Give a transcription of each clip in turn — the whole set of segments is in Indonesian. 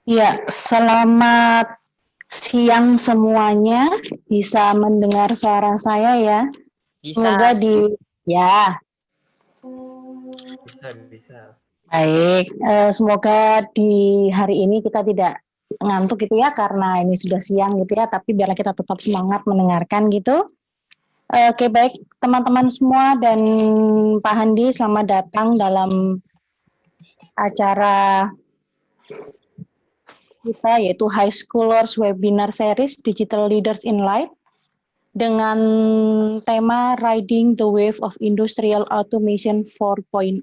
Ya, selamat siang semuanya. Bisa mendengar suara saya ya? Bisa, Semoga ya, bisa. baik. Semoga di hari ini kita tidak ngantuk gitu ya, karena ini sudah siang gitu ya, tapi biarlah kita tetap semangat mendengarkan gitu. Oke, baik teman-teman semua dan Pak Handi, selamat datang dalam acara kita yaitu High Schoolers Webinar Series Digital Leaders in Light dengan tema Riding the Wave of Industrial Automation 4.0.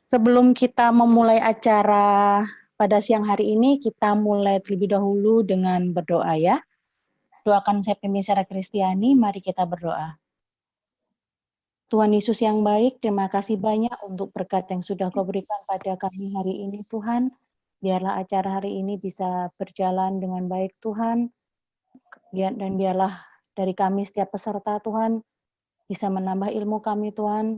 Sebelum kita memulai acara pada siang hari ini, kita mulai terlebih dahulu dengan berdoa ya. Doakan saya pimpin secara Kristiani, mari kita berdoa. Tuhan Yesus yang baik, terima kasih banyak untuk berkat yang sudah Kau berikan pada kami hari ini, Tuhan. Biarlah acara hari ini bisa berjalan dengan baik, Tuhan. Dan biarlah dari kami setiap peserta, Tuhan, bisa menambah ilmu kami, Tuhan,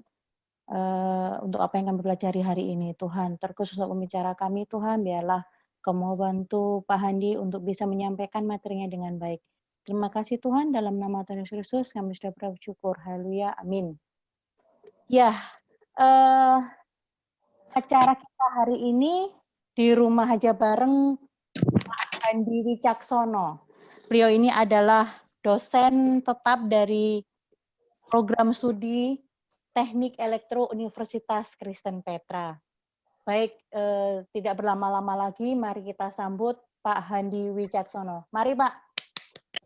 untuk apa yang kami pelajari hari ini, Tuhan. Terkhusus untuk pembicara kami, Tuhan, biarlah Kau mau bantu Pak Handi untuk bisa menyampaikan materinya dengan baik. Terima kasih Tuhan, dalam nama Tuhan Yesus Kristus kami sudah bersyukur. Haleluya, amin. Ya, acara kita hari ini di rumah aja bareng Pak Handi Wicaksono. Beliau ini adalah dosen tetap dari program studi Teknik Elektro Universitas Kristen Petra. Baik, tidak berlama-lama lagi, mari kita sambut Pak Handi Wicaksono. Mari Pak.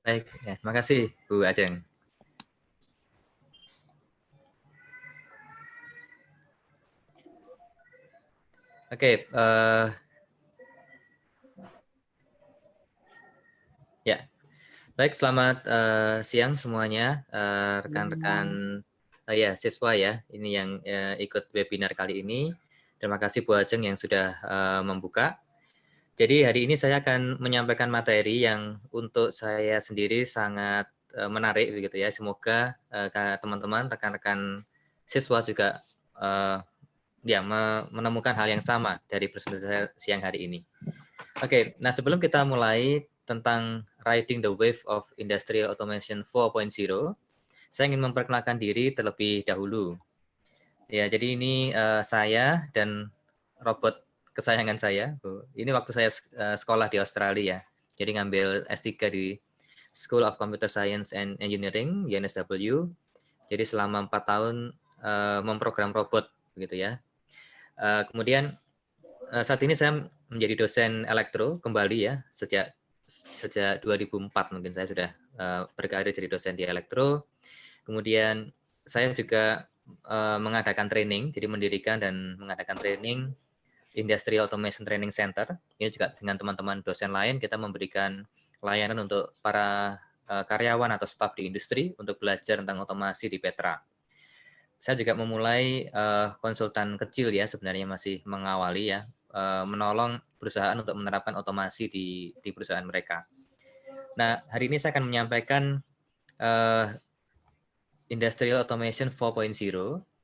Baik, ya, terima kasih Bu Ajeng. Oke, ya, baik. Selamat siang semuanya, rekan-rekan ya siswa ya, ini yang ikut webinar kali ini. Terima kasih Bu Ajeng yang sudah membuka. Jadi hari ini saya akan menyampaikan materi yang untuk saya sendiri sangat menarik begitu ya. Semoga teman-teman, rekan-rekan siswa juga ya menemukan hal yang sama dari presentasi saya siang hari ini. Oke, nah sebelum kita mulai tentang Riding the Wave of Industrial Automation 4.0, saya ingin memperkenalkan diri terlebih dahulu. Ya, jadi ini saya dan robot kesayangan saya. Ini waktu saya sekolah di Australia. Jadi ngambil S3 di School of Computer Science and Engineering, UNSW. Jadi selama 4 tahun memprogram robot begitu ya. Kemudian saat ini saya menjadi dosen elektro kembali ya, sejak 2004 mungkin saya sudah berkarir jadi dosen di elektro. Kemudian saya juga mengadakan training, jadi mendirikan dan mengadakan training Industrial Automation Training Center. Ini juga dengan teman-teman dosen lain kita memberikan layanan untuk para karyawan atau staf di industri untuk belajar tentang otomasi di Petra. Saya juga memulai konsultan kecil ya, sebenarnya masih mengawali ya, menolong perusahaan untuk menerapkan otomasi di perusahaan mereka. Nah, hari ini saya akan menyampaikan Industrial Automation 4.0.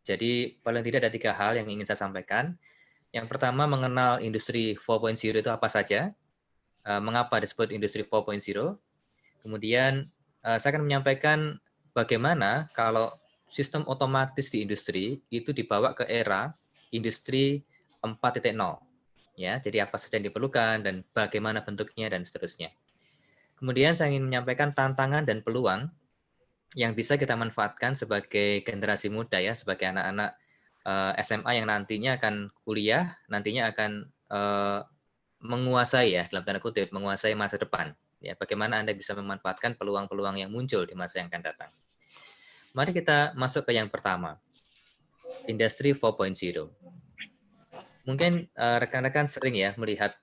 Jadi paling tidak ada 3 hal yang ingin saya sampaikan. Yang pertama, mengenal industri 4.0 itu apa saja, mengapa disebut industri 4.0. Kemudian saya akan menyampaikan bagaimana kalau sistem otomatis di industri itu dibawa ke era industri 4.0. Ya, jadi apa saja yang diperlukan dan bagaimana bentuknya dan seterusnya. Kemudian saya ingin menyampaikan tantangan dan peluang yang bisa kita manfaatkan sebagai generasi muda ya, sebagai anak-anak SMA yang nantinya akan kuliah, nantinya akan menguasai ya, dalam tanda kutip, menguasai masa depan. Ya, bagaimana Anda bisa memanfaatkan peluang-peluang yang muncul di masa yang akan datang. Mari kita masuk ke yang pertama, Industri 4.0. Mungkin rekan-rekan sering ya melihat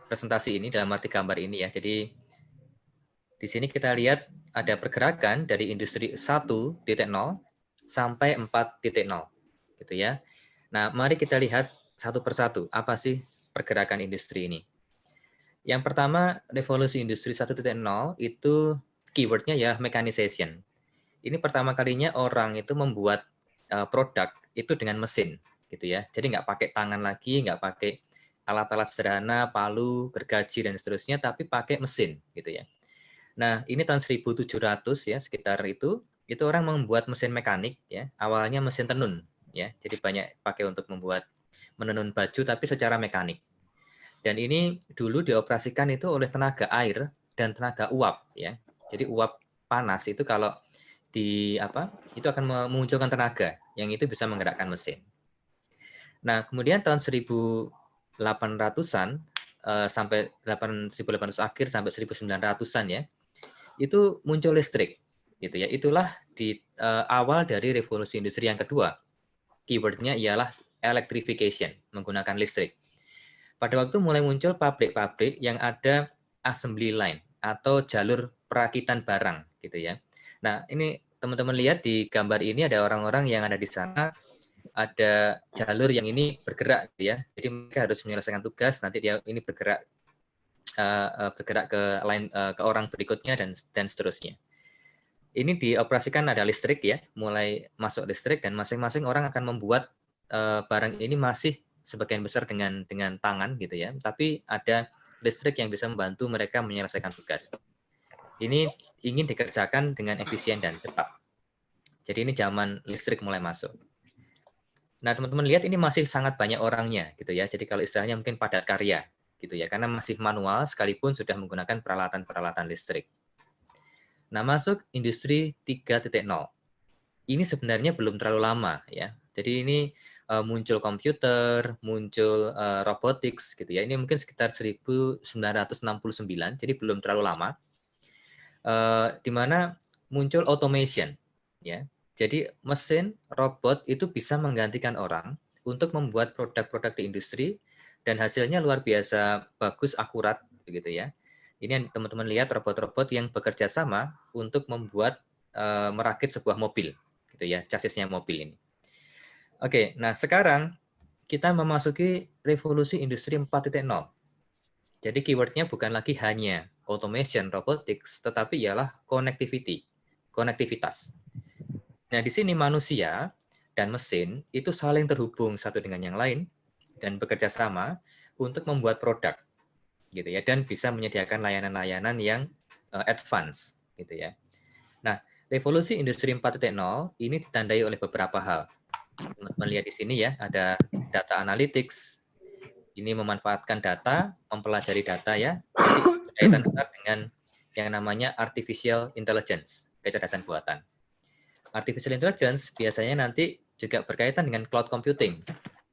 presentasi ini dalam arti gambar ini ya. Jadi di sini kita lihat ada pergerakan dari industri 1.0 sampai 4.0 gitu ya. Nah, mari kita lihat satu persatu apa sih pergerakan industri ini. Yang pertama, revolusi industri 1.0 itu keywordnya ya mechanization. Ini pertama kalinya orang itu membuat produk itu dengan mesin gitu ya. Jadi nggak pakai tangan lagi, nggak pakai alat-alat sederhana, palu, gergaji dan seterusnya, tapi pakai mesin gitu ya. Nah, ini tahun 1700 ya, sekitar itu orang membuat mesin mekanik ya. Awalnya mesin tenun ya. Jadi banyak pakai untuk menenun baju tapi secara mekanik. Dan ini dulu dioperasikan itu oleh tenaga air dan tenaga uap ya. Jadi uap panas itu kalau itu akan memunculkan tenaga yang itu bisa menggerakkan mesin. Nah, kemudian tahun 1800-an sampai 1800 akhir sampai 1900-an ya, itu muncul listrik gitu ya. Itulah di awal dari revolusi industri yang kedua. Keywordnya ialah electrification, menggunakan listrik. Pada waktu mulai muncul pabrik-pabrik yang ada assembly line atau jalur perakitan barang gitu ya. Nah, ini teman-teman lihat di gambar ini ada orang-orang yang ada di sana, ada jalur yang ini bergerak gitu ya. Jadi mereka harus menyelesaikan tugas, nanti dia ini bergerak ke orang berikutnya dan seterusnya. Ini dioperasikan ada listrik ya, mulai masuk listrik dan masing-masing orang akan membuat barang ini masih sebagian besar dengan tangan gitu ya, tapi ada listrik yang bisa membantu mereka menyelesaikan tugas. Ini ingin dikerjakan dengan efisien dan cepat. Jadi ini zaman listrik mulai masuk. Nah, teman-teman lihat ini masih sangat banyak orangnya gitu ya. Jadi kalau istilahnya mungkin padat karya gitu ya, karena masih manual sekalipun sudah menggunakan peralatan-peralatan listrik. Nah, masuk industri 3.0. Ini sebenarnya belum terlalu lama ya. Jadi ini muncul komputer, muncul robotics gitu ya. Ini mungkin sekitar 1969, jadi belum terlalu lama. Di mana muncul automation ya. Jadi mesin, robot itu bisa menggantikan orang untuk membuat produk-produk di industri dan hasilnya luar biasa bagus, akurat begitu ya. Ini yang teman-teman lihat robot-robot yang bekerja sama untuk membuat merakit sebuah mobil gitu ya, chassisnya mobil ini. Oke, nah sekarang kita memasuki revolusi industri 4.0. Jadi keywordnya bukan lagi hanya automation, robotics, tetapi ialah connectivity, konektivitas. Nah, di sini manusia dan mesin itu saling terhubung satu dengan yang lain dan bekerja sama untuk membuat produk gitu ya, dan bisa menyediakan layanan-layanan yang advance gitu ya. Nah, revolusi industri 4.0 ini ditandai oleh beberapa hal. Teman-teman lihat di sini ya, ada data analytics. Ini memanfaatkan data, mempelajari data ya, berkaitan erat dengan yang namanya artificial intelligence, kecerdasan buatan. Artificial intelligence biasanya nanti juga berkaitan dengan cloud computing.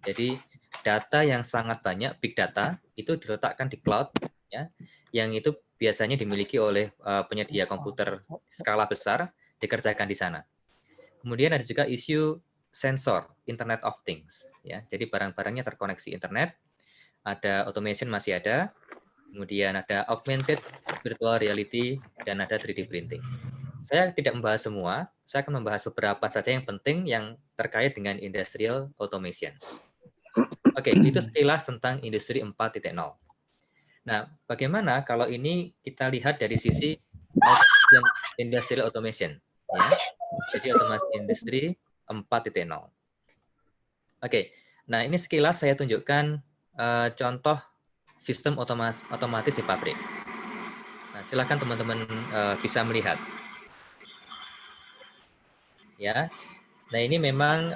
Jadi data yang sangat banyak, big data, itu diletakkan di cloud, ya, yang itu biasanya dimiliki oleh penyedia komputer skala besar, dikerjakan di sana. Kemudian ada juga isu sensor, Internet of Things. Ya, jadi barang-barangnya terkoneksi internet, ada automation masih ada, kemudian ada augmented virtual reality, dan ada 3D printing. Saya tidak membahas semua, saya akan membahas beberapa saja yang penting yang terkait dengan industrial automation. Oke, itu sekilas tentang industri 4.0. Nah, bagaimana kalau ini kita lihat dari sisi industrial automation, ya. Jadi otomasi industri 4.0. Oke, nah ini sekilas saya tunjukkan contoh sistem otomatis di pabrik. Nah, silakan teman-teman bisa melihat. Ya, nah ini memang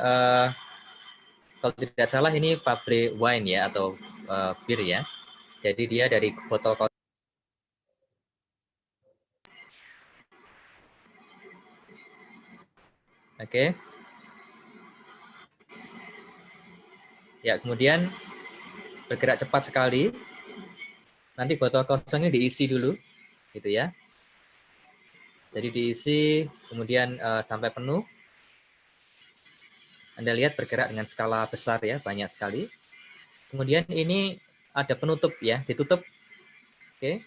kalau tidak salah ini pabrik wine ya atau bir ya. Jadi dia dari botol. Oke. Ya, kemudian bergerak cepat sekali. Nanti botol kosongnya diisi dulu, gitu ya. Jadi diisi, kemudian sampai penuh. Anda lihat bergerak dengan skala besar ya, banyak sekali. Kemudian ini ada penutup ya, ditutup. Oke.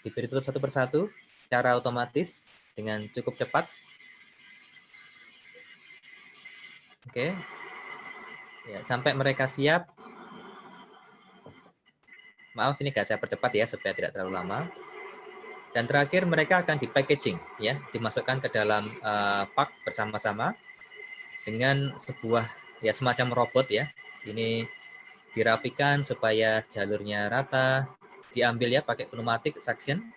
Diberi tutup satu persatu secara otomatis dengan cukup cepat. Oke. Ya, sampai mereka siap. Maaf ini nggak saya percepat ya supaya tidak terlalu lama. Dan terakhir mereka akan di packaging ya, dimasukkan ke dalam pak bersama-sama dengan sebuah ya semacam robot ya. Ini dirapikan supaya jalurnya rata, diambil ya pakai pneumatic suction,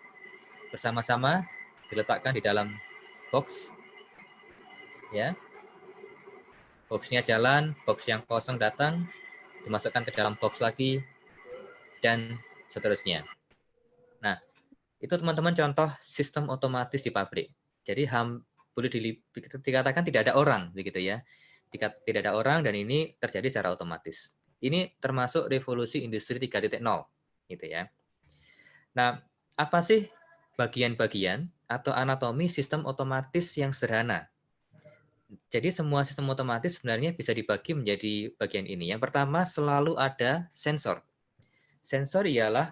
bersama-sama diletakkan di dalam box, ya. Boxnya jalan, box yang kosong datang, dimasukkan ke dalam box lagi, dan seterusnya. Nah, itu teman-teman contoh sistem otomatis di pabrik. Jadi boleh dikatakan tidak ada orang, begitu ya. Tidak ada orang dan ini terjadi secara otomatis. Ini termasuk revolusi industri 3.0, gitu ya. Nah, apa sih bagian-bagian atau anatomi sistem otomatis yang sederhana? Jadi semua sistem otomatis sebenarnya bisa dibagi menjadi bagian ini. Yang pertama selalu ada sensor. Sensor ialah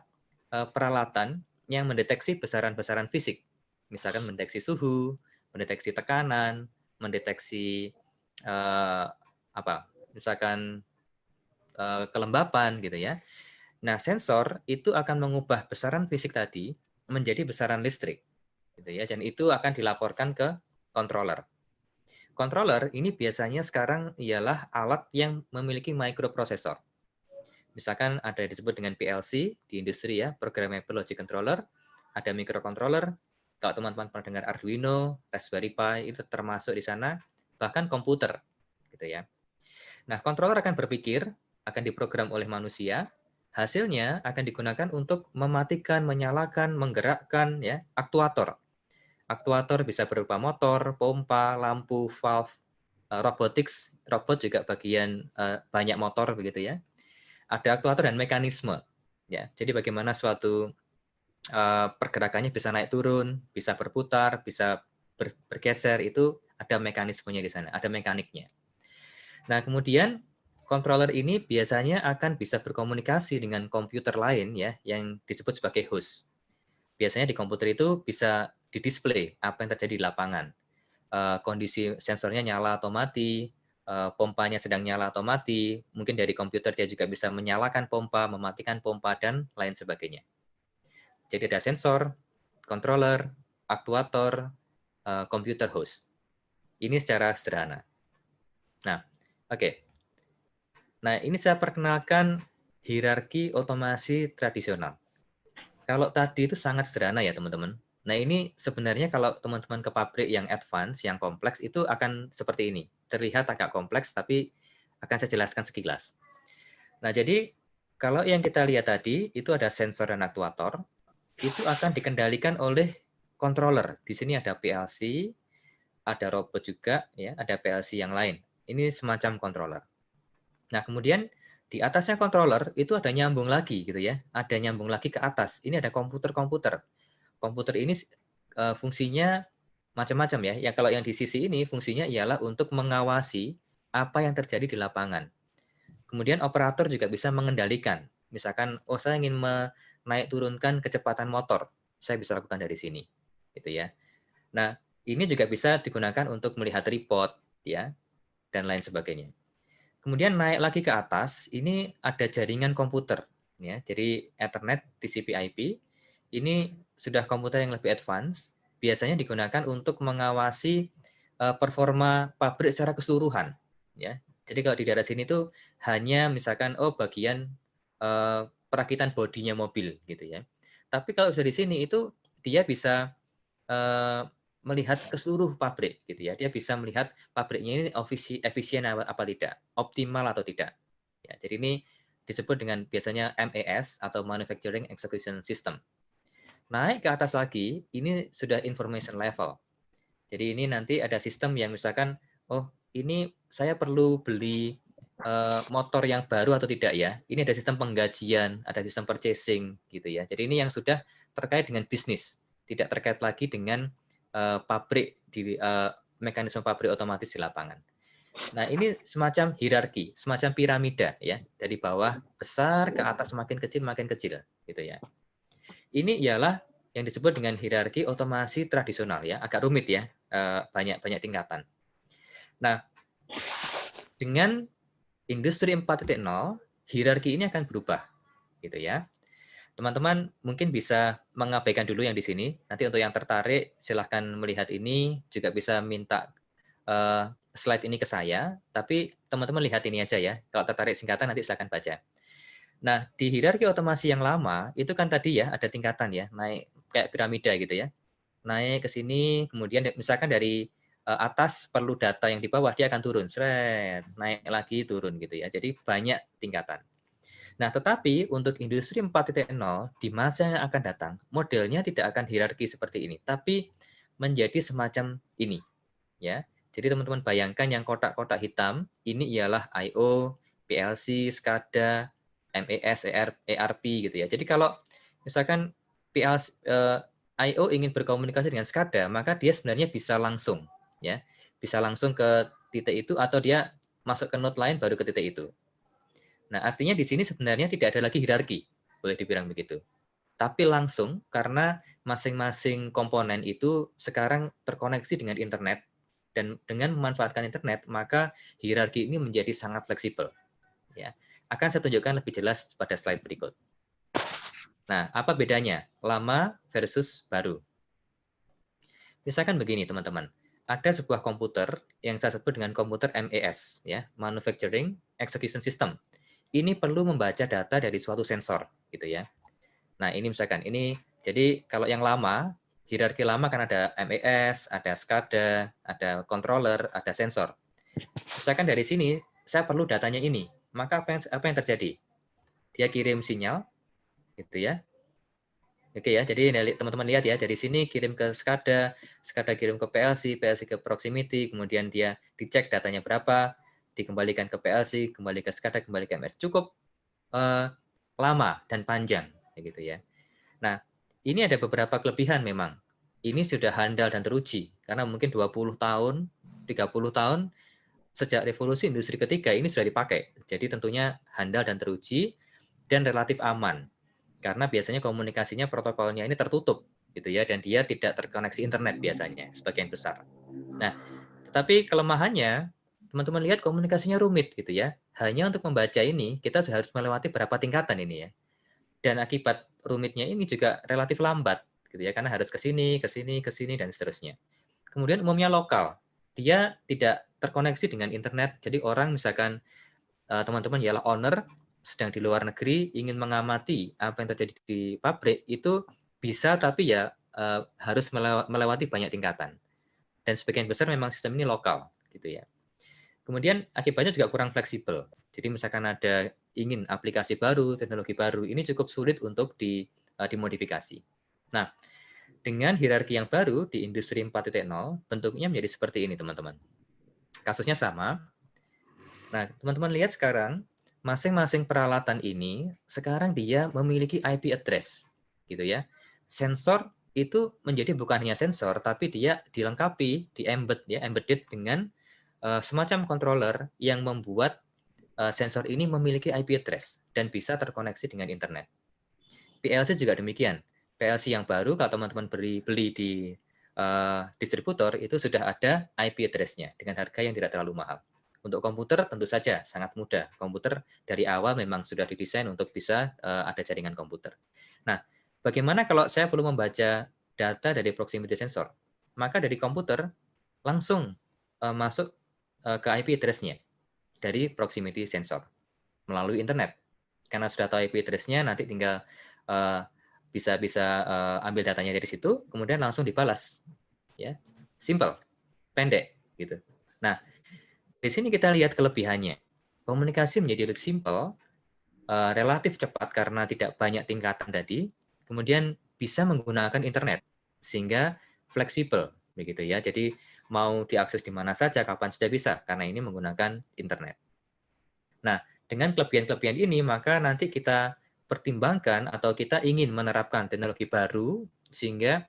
peralatan yang mendeteksi besaran-besaran fisik. Misalkan mendeteksi suhu, mendeteksi tekanan, mendeteksi misalkan kelembapan gitu ya. Nah, sensor itu akan mengubah besaran fisik tadi menjadi besaran listrik gitu ya, dan itu akan dilaporkan ke controller. Controller ini biasanya sekarang ialah alat yang memiliki microprosesor. Misalkan ada yang disebut dengan PLC di industri ya, Programmable Logic Controller, ada microcontroller. Kalau teman-teman pernah dengar Arduino, Raspberry Pi itu termasuk di sana, bahkan komputer gitu ya. Nah, controller akan berpikir, akan diprogram oleh manusia, hasilnya akan digunakan untuk mematikan, menyalakan, menggerakkan ya aktuator. Aktuator bisa berupa motor, pompa, lampu, valve, robotics, robot juga bagian banyak motor begitu ya. Ada aktuator dan mekanisme. Ya, jadi bagaimana suatu pergerakannya bisa naik turun, bisa berputar, bisa bergeser, itu ada mekanismenya di sana, ada mekaniknya. Nah, kemudian controller ini biasanya akan bisa berkomunikasi dengan komputer lain ya, yang disebut sebagai host. Biasanya di komputer itu bisa di-display apa yang terjadi di lapangan. Kondisi sensornya nyala atau mati, pompanya sedang nyala atau mati, mungkin dari komputer dia juga bisa menyalakan pompa, mematikan pompa, dan lain sebagainya. Jadi ada sensor, controller, aktuator, computer host. Ini secara sederhana. Nah, oke. Nah, ini saya perkenalkan hierarki otomasi tradisional. Kalau tadi itu sangat sederhana ya, teman-teman. Nah, ini sebenarnya kalau teman-teman ke pabrik yang advance, yang kompleks, itu akan seperti ini. Terlihat agak kompleks, tapi akan saya jelaskan sekilas. Nah, jadi kalau yang kita lihat tadi, itu ada sensor dan aktuator, itu akan dikendalikan oleh controller. Di sini ada PLC, ada robot juga, ya, ada PLC yang lain. Ini semacam controller. Nah, kemudian di atasnya controller itu ada nyambung lagi gitu ya. Ada nyambung lagi ke atas. Ini ada komputer-komputer. Komputer ini fungsinya macam-macam ya. Ya kalau yang di sisi ini fungsinya ialah untuk mengawasi apa yang terjadi di lapangan. Kemudian operator juga bisa mengendalikan. Misalkan, oh saya ingin menaik turunkan kecepatan motor. Saya bisa lakukan dari sini. Gitu ya. Nah, ini juga bisa digunakan untuk melihat report ya dan lain sebagainya. Kemudian naik lagi ke atas, ini ada jaringan komputer. Ya, jadi Ethernet, TCP/IP, ini sudah komputer yang lebih advance, biasanya digunakan untuk mengawasi performa pabrik secara keseluruhan. Ya, jadi kalau di daerah sini tuh hanya misalkan bagian perakitan bodinya mobil gitu ya. Tapi kalau bisa di sini itu dia bisa melihat ke seluruh pabrik gitu ya. Dia bisa melihat pabriknya ini efisien apa tidak, optimal atau tidak. Ya, jadi ini disebut dengan biasanya MES atau Manufacturing Execution System. Naik ke atas lagi, ini sudah information level. Jadi ini nanti ada sistem yang misalkan, oh ini saya perlu beli motor yang baru atau tidak ya. Ini ada sistem penggajian, ada sistem purchasing gitu ya. Jadi ini yang sudah terkait dengan bisnis, tidak terkait lagi dengan pabrik di mekanisme pabrik otomatis di lapangan. Nah, ini semacam hierarki, semacam piramida ya, dari bawah besar ke atas makin kecil gitu ya. Ini ialah yang disebut dengan hierarki otomasi tradisional ya, agak rumit ya, banyak tingkatan. Nah, dengan industri 4.0, hierarki ini akan berubah gitu ya. Teman-teman mungkin bisa mengabaikan dulu yang di sini. Nanti untuk yang tertarik silahkan melihat ini, juga bisa minta slide ini ke saya. Tapi teman-teman lihat ini aja ya. Kalau tertarik singkatan nanti silahkan baca. Nah, di hierarki otomasi yang lama, itu kan tadi ya, ada tingkatan ya, naik kayak piramida gitu ya. Naik ke sini, kemudian misalkan dari atas perlu data yang di bawah, dia akan turun, seret, naik lagi, turun gitu ya. Jadi banyak tingkatan. Nah, tetapi untuk industri 4.0 di masa yang akan datang, modelnya tidak akan hierarki seperti ini, tapi menjadi semacam ini, ya. Jadi teman-teman bayangkan yang kotak-kotak hitam, ini ialah I/O, PLC, SCADA, MES, ERP gitu ya. Jadi kalau misalkan PLC, I/O ingin berkomunikasi dengan SCADA, maka dia sebenarnya bisa langsung, ya, bisa langsung ke titik itu atau dia masuk ke node lain baru ke titik itu. Nah, artinya di sini sebenarnya tidak ada lagi hierarki, boleh dibilang begitu. Tapi langsung karena masing-masing komponen itu sekarang terkoneksi dengan internet dan dengan memanfaatkan internet, maka hierarki ini menjadi sangat fleksibel. Ya, akan saya tunjukkan lebih jelas pada slide berikut. Nah, apa bedanya lama versus baru? Misalkan begini, teman-teman. Ada sebuah komputer yang saya sebut dengan komputer MES, ya, Manufacturing Execution System. Ini perlu membaca data dari suatu sensor, gitu ya. Nah, ini misalkan ini, jadi kalau yang lama, hierarki lama kan ada MES, ada SCADA, ada controller, ada sensor. Misalkan dari sini, saya perlu datanya ini, maka apa yang terjadi? Dia kirim sinyal, gitu ya. Oke ya, jadi teman-teman lihat ya, dari sini kirim ke SCADA, SCADA kirim ke PLC, PLC ke proximity, kemudian dia dicek datanya berapa, dikembalikan ke PLC, kembali ke SCADA, kembali ke MS. Cukup lama dan panjang, gitu ya. Nah, ini ada beberapa kelebihan memang. Ini sudah handal dan teruji, karena mungkin 20 tahun, 30 tahun, sejak revolusi industri ketiga ini sudah dipakai. Jadi tentunya handal dan teruji, dan relatif aman. Karena biasanya komunikasinya, protokolnya ini tertutup, gitu ya, dan dia tidak terkoneksi internet biasanya, sebagian besar. Nah, tetapi kelemahannya, teman-teman lihat komunikasinya rumit, gitu ya. Hanya untuk membaca ini, kita harus melewati berapa tingkatan ini ya. Dan akibat rumitnya ini juga relatif lambat, gitu ya, karena harus ke sini, ke sini, ke sini, dan seterusnya. Kemudian umumnya lokal, dia tidak terkoneksi dengan internet. Jadi orang misalkan teman-teman ialah owner, sedang di luar negeri, ingin mengamati apa yang terjadi di pabrik, itu bisa, tapi ya harus melewati banyak tingkatan. Dan sebagian besar memang sistem ini lokal, gitu ya. Kemudian akibatnya juga kurang fleksibel. Jadi misalkan ada ingin aplikasi baru, teknologi baru, ini cukup sulit untuk dimodifikasi. Nah, dengan hierarki yang baru di industri 4.0, bentuknya menjadi seperti ini, teman-teman. Kasusnya sama. Nah, teman-teman lihat sekarang, masing-masing peralatan ini sekarang dia memiliki IP address, gitu ya. Sensor itu menjadi bukan hanya sensor, tapi dia dilengkapi, embedded dengan semacam controller yang membuat sensor ini memiliki IP address dan bisa terkoneksi dengan internet. PLC juga demikian. PLC yang baru, kalau teman-teman beli di distributor, itu sudah ada IP address-nya dengan harga yang tidak terlalu mahal. Untuk komputer tentu saja sangat mudah. Komputer dari awal memang sudah didesain untuk bisa ada jaringan komputer. Nah, bagaimana kalau saya perlu membaca data dari proximity sensor? Maka dari komputer langsung masuk ke IP address-nya dari proximity sensor melalui internet. Karena sudah tahu IP address-nya, nanti tinggal bisa ambil datanya dari situ, kemudian langsung dibalas. Ya, simple, pendek gitu. Nah, di sini kita lihat kelebihannya. Komunikasi menjadi lebih simple, relatif cepat karena tidak banyak tingkatan tadi, kemudian bisa menggunakan internet sehingga fleksibel begitu ya. Jadi mau diakses di mana saja, kapan saja bisa karena ini menggunakan internet. Nah, dengan kelebihan-kelebihan ini maka nanti kita pertimbangkan atau kita ingin menerapkan teknologi baru sehingga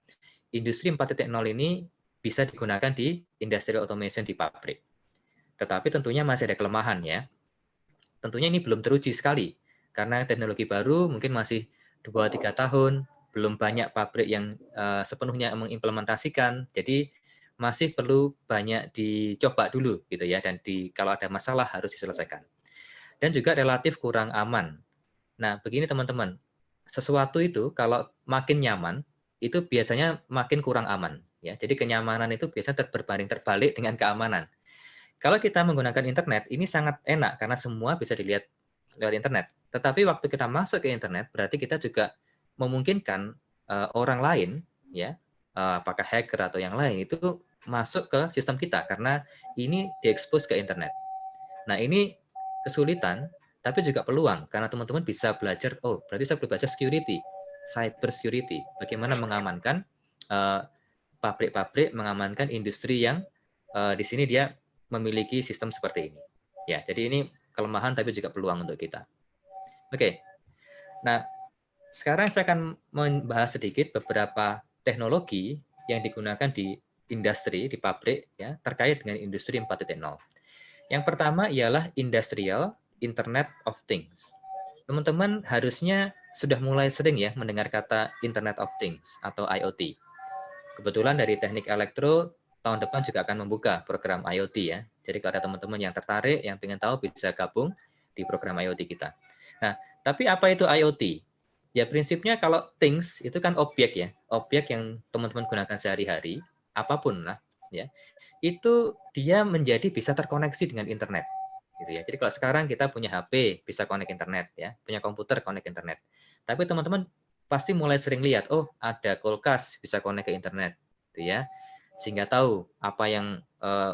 industri 4.0 ini bisa digunakan di industrial automation di pabrik. Tetapi tentunya masih ada kelemahan ya. Tentunya ini belum teruji sekali, karena teknologi baru mungkin masih 2-3 tahun, belum banyak pabrik yang sepenuhnya mengimplementasikan, jadi masih perlu banyak dicoba dulu gitu ya, dan kalau ada masalah harus diselesaikan. Dan juga relatif kurang aman. Nah, begini teman-teman, sesuatu itu kalau makin nyaman, itu biasanya makin kurang aman. Ya, jadi kenyamanan itu biasanya berbanding terbalik dengan keamanan. Kalau kita menggunakan internet, ini sangat enak karena semua bisa dilihat lewat internet. Tetapi waktu kita masuk ke internet, berarti kita juga memungkinkan orang lain, ya, apakah hacker atau yang lain itu masuk ke sistem kita karena ini diekspos ke internet. Nah, ini kesulitan, tapi juga peluang karena teman-teman bisa belajar. Oh, berarti saya perlu belajar security, cyber security, bagaimana mengamankan pabrik-pabrik, mengamankan industri yang di sini dia memiliki sistem seperti ini. Ya, jadi ini kelemahan tapi juga peluang untuk kita. Oke. Nah, sekarang saya akan membahas sedikit beberapa teknologi yang digunakan di industri, di pabrik, ya, terkait dengan industri 4.0. Yang pertama ialah Industrial Internet of Things. Teman-teman harusnya sudah mulai sering ya mendengar kata Internet of Things atau IoT. Kebetulan dari teknik elektro, tahun depan juga akan membuka program IoT ya. Jadi kalau ada teman-teman yang tertarik, yang ingin tahu bisa gabung di program IoT kita. Nah, tapi apa itu IoT? Ya prinsipnya kalau things itu kan objek ya, objek yang teman-teman gunakan sehari-hari, apapun lah, ya, itu dia menjadi bisa terkoneksi dengan internet, gitu ya. Jadi kalau sekarang kita punya HP bisa connect internet, ya, punya komputer connect internet. Tapi teman-teman pasti mulai sering lihat, oh ada kulkas bisa connect ke internet, gitu ya, sehingga tahu apa yang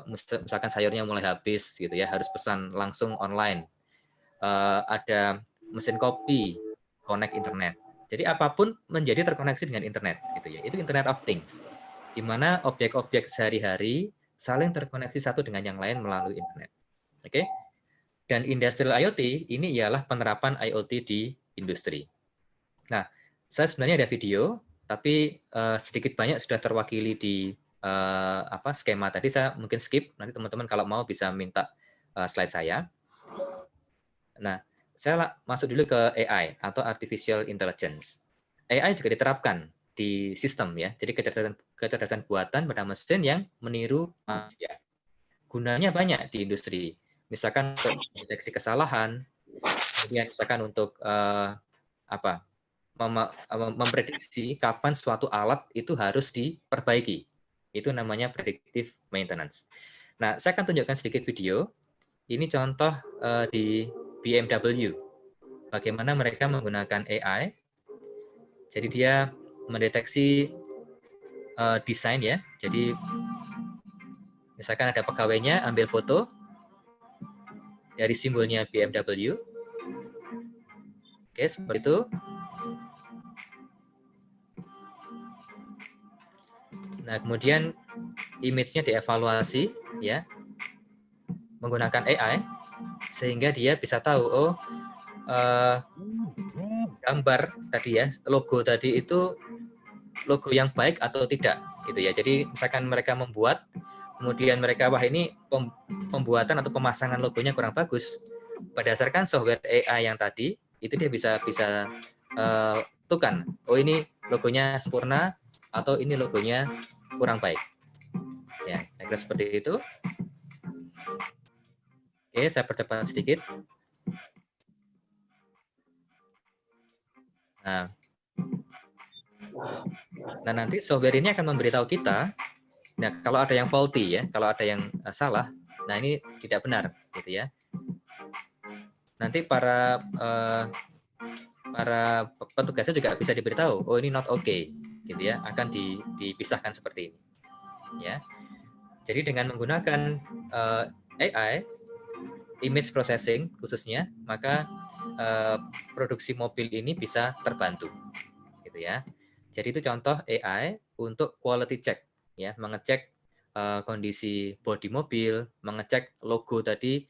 misalkan sayurnya mulai habis, gitu ya, harus pesan langsung online. Ada mesin kopi connect internet. Jadi apapun menjadi terkoneksi dengan internet, gitu ya. Itu Internet of Things, di mana objek-objek sehari-hari saling terkoneksi satu dengan yang lain melalui internet. Oke? Dan Industrial IoT ini ialah penerapan IoT di industri. Nah, saya sebenarnya ada video, tapi sedikit banyak sudah terwakili di skema tadi. Saya mungkin skip. Nanti teman-teman kalau mau bisa minta slide saya. Nah, saya masuk dulu ke AI atau Artificial Intelligence. AI juga diterapkan di sistem ya. Jadi kecerdasan buatan pada mesin yang meniru manusia. Gunanya banyak di industri. Misalkan untuk mendeteksi kesalahan, kemudian misalkan untuk memprediksi kapan suatu alat itu harus diperbaiki. Itu namanya predictive maintenance. Nah, saya akan tunjukkan sedikit video. Ini contoh di BMW. Bagaimana mereka menggunakan AI. Jadi dia mendeteksi desain ya. Jadi misalkan ada pegawainya ambil foto dari simbolnya BMW. Oke, seperti itu. Nah, kemudian image-nya dievaluasi ya menggunakan AI sehingga dia bisa tahu oh gambar tadi ya, logo tadi itu logo yang baik atau tidak gitu ya. Jadi misalkan mereka membuat kemudian mereka wah ini pembuatan atau pemasangan logonya kurang bagus. Berdasarkan software AI yang tadi itu dia bisa tentukan oh ini logonya sempurna atau ini logonya kurang baik. Ya, kira seperti itu. Oke, saya percepat sedikit. Nah, nanti software ini akan memberitahu kita, nah kalau ada yang faulty ya, kalau ada yang salah, nah ini tidak benar, gitu ya. Nanti para petugasnya juga bisa diberitahu, oh ini not okay, gitu ya, akan dipisahkan seperti ini, ya. Jadi dengan menggunakan AI, image processing khususnya, maka produksi mobil ini bisa terbantu, gitu ya. Jadi itu contoh AI untuk quality check, ya, mengecek kondisi bodi mobil, mengecek logo tadi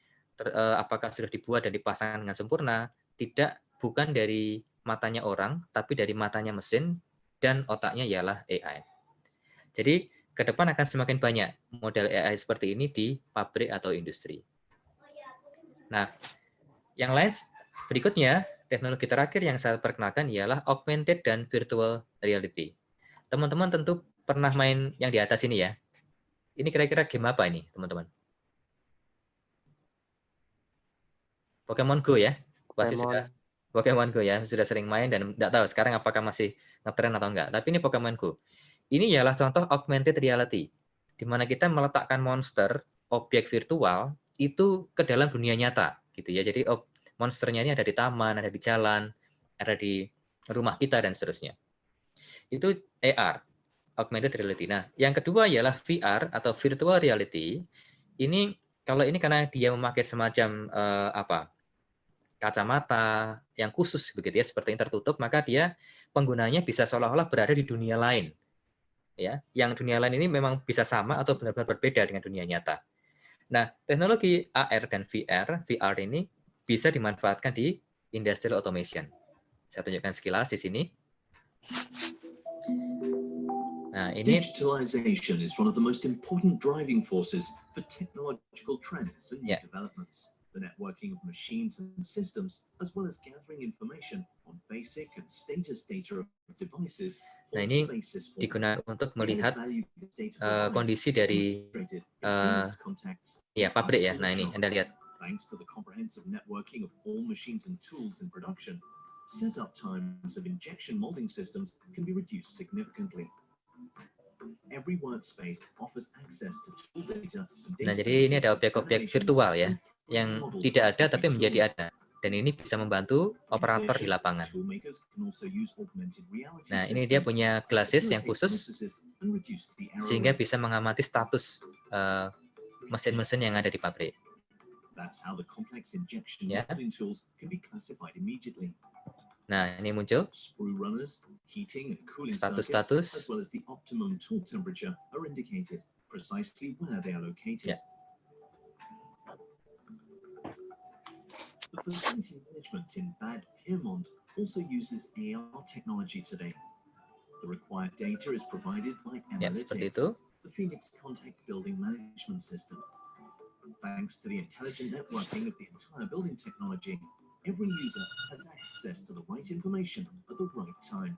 apakah sudah dibuat dan dipasang dengan sempurna, bukan dari matanya orang, tapi dari matanya mesin dan otaknya ialah AI. Jadi ke depan akan semakin banyak model AI seperti ini di pabrik atau industri. Nah, yang lain berikutnya, teknologi terakhir yang saya perkenalkan ialah augmented dan virtual reality. Teman-teman tentu pernah main yang di atas ini ya. Ini kira-kira game apa ini, teman-teman? Pokemon Go ya? Pasti sudah Pokemon Go ya, sudah sering main dan tidak tahu sekarang apakah masih ngetren atau enggak. Tapi ini Pokemon Go. Ini ialah contoh augmented reality, di mana kita meletakkan monster, objek virtual, itu ke dalam dunia nyata. Gitu ya. Jadi monsternya ini ada di taman, ada di jalan, ada di rumah kita, dan seterusnya. Itu AR, augmented reality. Nah, yang kedua ialah VR atau virtual reality. Ini kalau ini karena dia memakai semacam kacamata yang khusus begitu ya, seperti yang tertutup, maka dia penggunanya bisa seolah-olah berada di dunia lain. Ya, yang dunia lain ini memang bisa sama atau benar-benar berbeda dengan dunia nyata. Nah, teknologi AR dan VR ini bisa dimanfaatkan di industrial automation. Saya tunjukkan sekilas di sini. Nah, ini digitalization is one of the most important driving forces for technological trends and new developments. The networking of machines and systems, as well as gathering information on basic and status data of devices. Nah, ini digunakan untuk melihat kondisi dari pabrik ya. Nah, ini Anda lihat. Thanks to the comprehensive networking of all machines and tools in production, setup times of injection molding systems can be reduced significantly. Every workspace offers access to tool data. Nah, jadi ini ada objek-objek virtual ya, yang tidak ada tapi menjadi ada. Dan ini bisa membantu operator di lapangan. Nah, ini dia punya glasses yang khusus, sehingga bisa mengamati status mesin-mesin yang ada di pabrik. Ya. Nah, ini muncul status-status. Ya. The facility management in Bad Pyrmont also uses AR technology today. The required data is provided by Analytics, the Phoenix Contact Building Management System. Thanks to the intelligent networking of the entire building technology, every user has access to the right information at the right time.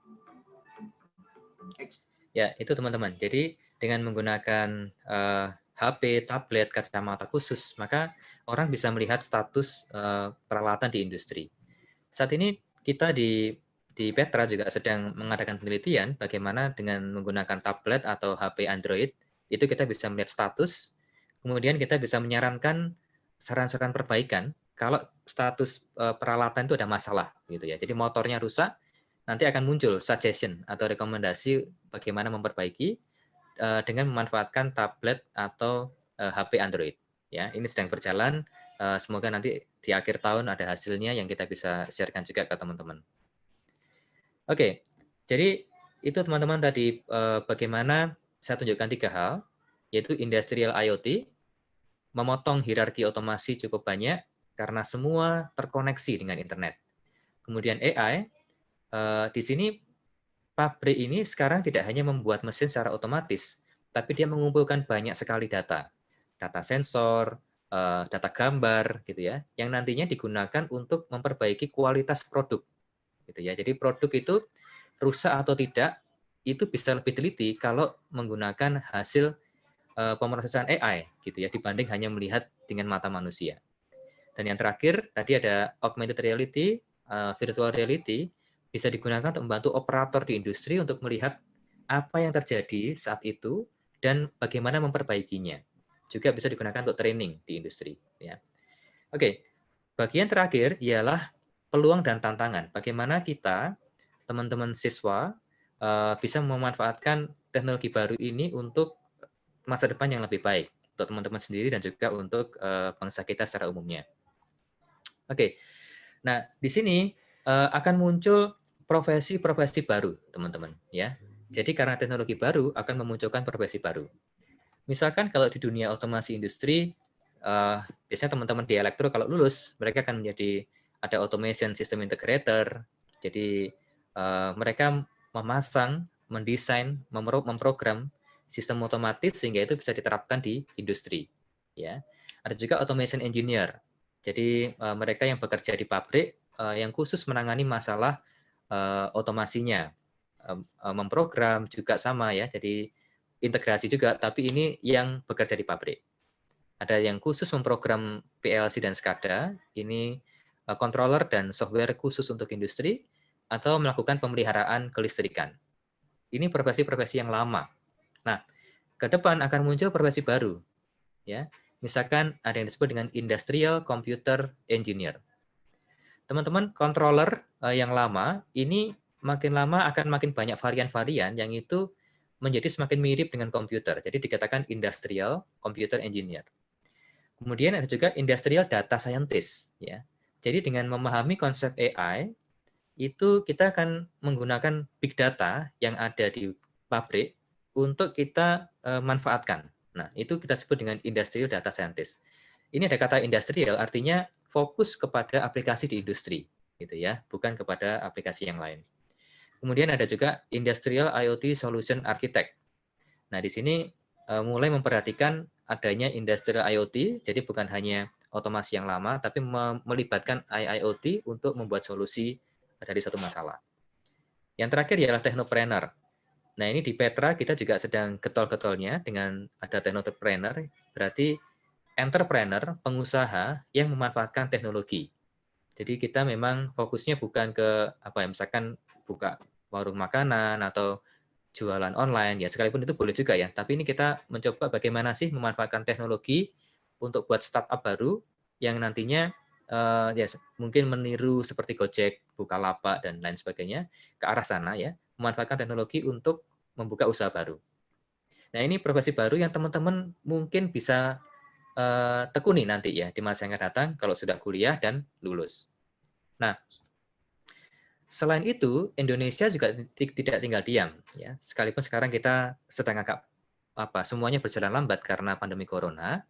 Ya, itu teman-teman. Jadi dengan menggunakan HP, tablet, kacamata khusus, maka orang bisa melihat status peralatan di industri. Saat ini kita di Petra juga sedang mengadakan penelitian bagaimana dengan menggunakan tablet atau HP Android, itu kita bisa melihat status, kemudian kita bisa menyarankan saran-saran perbaikan kalau status peralatan itu ada masalah, gitu ya. Jadi motornya rusak, nanti akan muncul suggestion atau rekomendasi bagaimana memperbaiki dengan memanfaatkan tablet atau HP Android. Ya, ini sedang berjalan. Semoga nanti di akhir tahun ada hasilnya yang kita bisa sharekan juga ke teman-teman. Oke, jadi itu teman-teman tadi bagaimana saya tunjukkan 3 hal, yaitu industrial IoT, memotong hierarki otomasi cukup banyak karena semua terkoneksi dengan internet. Kemudian AI, di sini pabrik ini sekarang tidak hanya membuat mesin secara otomatis, tapi dia mengumpulkan banyak sekali data sensor, data gambar, gitu ya, yang nantinya digunakan untuk memperbaiki kualitas produk, gitu ya. Jadi produk itu rusak atau tidak itu bisa lebih teliti kalau menggunakan hasil pemrosesan AI, gitu ya, dibanding hanya melihat dengan mata manusia. Dan yang terakhir tadi ada augmented reality, virtual reality, bisa digunakan untuk membantu operator di industri untuk melihat apa yang terjadi saat itu dan bagaimana memperbaikinya. Juga bisa digunakan untuk training di industri. Ya. Oke, bagian terakhir ialah peluang dan tantangan. Bagaimana kita, teman-teman siswa, bisa memanfaatkan teknologi baru ini untuk masa depan yang lebih baik untuk teman-teman sendiri dan juga untuk bangsa kita secara umumnya. Oke, nah di sini akan muncul profesi-profesi baru, teman-teman. Ya, jadi karena teknologi baru akan memunculkan profesi baru. Misalkan kalau di dunia otomasi industri, biasanya teman-teman di elektro kalau lulus, mereka akan menjadi ada automation system integrator. Jadi mereka memasang, mendesain, memprogram sistem otomatis sehingga itu bisa diterapkan di industri. Ya, ada juga automation engineer. Jadi mereka yang bekerja di pabrik yang khusus menangani masalah otomasinya, memprogram juga sama ya. Jadi integrasi juga, tapi ini yang bekerja di pabrik. Ada yang khusus memprogram PLC dan SCADA, ini controller dan software khusus untuk industri, atau melakukan pemeliharaan kelistrikan. Ini profesi-profesi yang lama. Nah, ke depan akan muncul profesi baru. Ya, misalkan ada yang disebut dengan industrial computer engineer. teman-teman controller yang lama ini makin lama akan makin banyak varian-varian yang itu menjadi semakin mirip dengan komputer. Jadi dikatakan industrial computer engineer. Kemudian ada juga industrial data scientist, ya. Jadi dengan memahami konsep AI itu kita akan menggunakan big data yang ada di pabrik untuk kita manfaatkan. Nah, itu kita sebut dengan industrial data scientist. Ini ada kata industrial, artinya fokus kepada aplikasi di industri, gitu ya, bukan kepada aplikasi yang lain. Kemudian ada juga industrial IoT solution architect. Nah, di sini mulai memperhatikan adanya industrial IoT, jadi bukan hanya otomasi yang lama, tapi melibatkan IIoT untuk membuat solusi dari satu masalah. Yang terakhir ialah technopreneur. Nah, ini di Petra kita juga sedang getol-getolnya dengan ada technopreneur, berarti entrepreneur, pengusaha yang memanfaatkan teknologi. Jadi kita memang fokusnya bukan ke apa ya, misalkan buka warung makanan atau jualan online, ya sekalipun itu boleh juga ya. Tapi ini kita mencoba bagaimana sih memanfaatkan teknologi untuk buat startup baru yang nantinya ya mungkin meniru seperti Gojek, Bukalapak dan lain sebagainya ke arah sana ya, memanfaatkan teknologi untuk membuka usaha baru. Nah ini profesi baru yang teman-teman mungkin bisa tekuni nanti ya di masa yang akan datang kalau sudah kuliah dan lulus. Nah, selain itu Indonesia juga tidak tinggal diam ya. Sekalipun sekarang kita sedang agak semuanya berjalan lambat karena pandemi corona,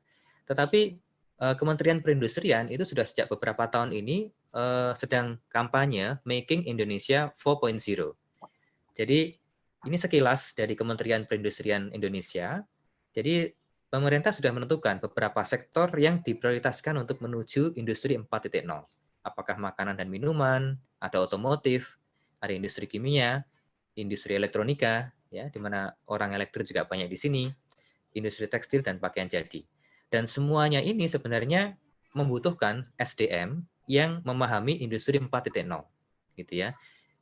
tetapi Kementerian Perindustrian itu sudah sejak beberapa tahun ini sedang kampanye Making Indonesia 4.0. Jadi ini sekilas dari Kementerian Perindustrian Indonesia. Jadi pemerintah sudah menentukan beberapa sektor yang diprioritaskan untuk menuju industri 4.0. Apakah makanan dan minuman, ada otomotif, ada industri kimia, industri elektronika, ya, di mana orang elektrik juga banyak di sini, industri tekstil dan pakaian jadi. Dan semuanya ini sebenarnya membutuhkan SDM yang memahami industri 4.0, gitu ya.